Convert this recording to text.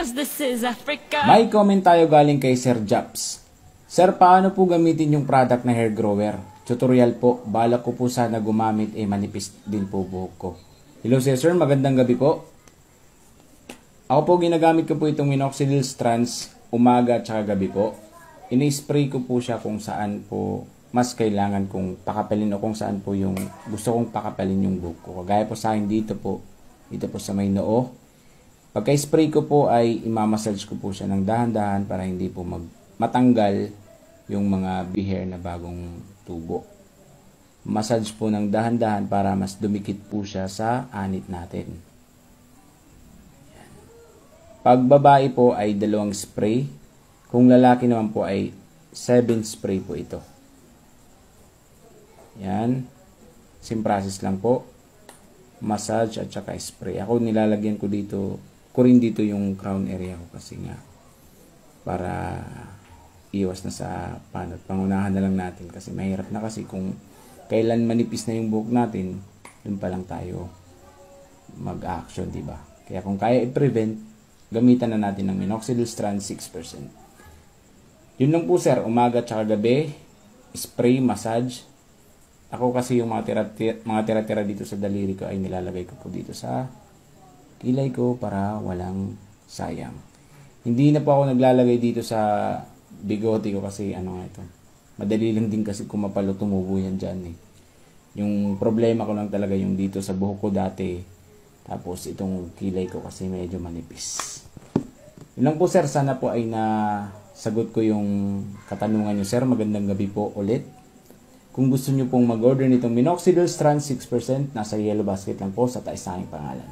'cause this is Africa. May comment tayo galing kay Sir Japs. Sir, paano po gamitin yung product na hair grower? Tutorial po. Balak ko po sana gumamit, manipis din po buhok ko. Hello sir, magandang gabi po. Ako po ginagamit ko po itong minoxidil strands umaga at saka gabi po. Ini-spray ko po siya kung saan po mas kailangan kong pakapalin o kung saan po yung gusto kong pakapalin yung buhok ko. Kagaya po sa akin dito po sa may noo. Pagka-spray ko po ay imamassage ko po siya ng dahan-dahan para hindi po matanggal yung mga bihair na bagong tubo. Massage po ng dahan-dahan para mas dumikit po siya sa anit natin. Pag babae po ay 2 spray. Kung lalaki naman po ay 7 spray po ito. Yan. Same process lang po. Massage at saka spray. Ako nilalagyan ko rin dito yung crown area ko kasi nga para iwas na sa panot. Pangunahan na lang natin kasi mahirap na kasi kung kailan manipis na yung buhok natin, dun pa lang tayo mag-action, di ba? Kaya kung kaya i-prevent, gamitan na natin ng minoxidil strand 6%. Yun lang po sir, umaga at saka gabi, spray, massage. Ako kasi yung mga tira-tira dito sa daliri ko ay nilalagay ko po dito sa kilay ko para walang sayang. Hindi na po ako naglalagay dito sa bigote ko kasi ito. Madali lang din kasi kumapalo, tumubo yan dyan eh. Yung problema ko lang talaga yung dito sa buhok ko dati. Tapos itong kilay ko kasi medyo manipis. Yun lang po sir, sana po ay nasagot ko yung katanungan nyo sir. Magandang gabi po ulit. Kung gusto nyo pong mag-order nitong minoxidil strand 6%, nasa yellow basket lang po sa taas ng aking pangalan.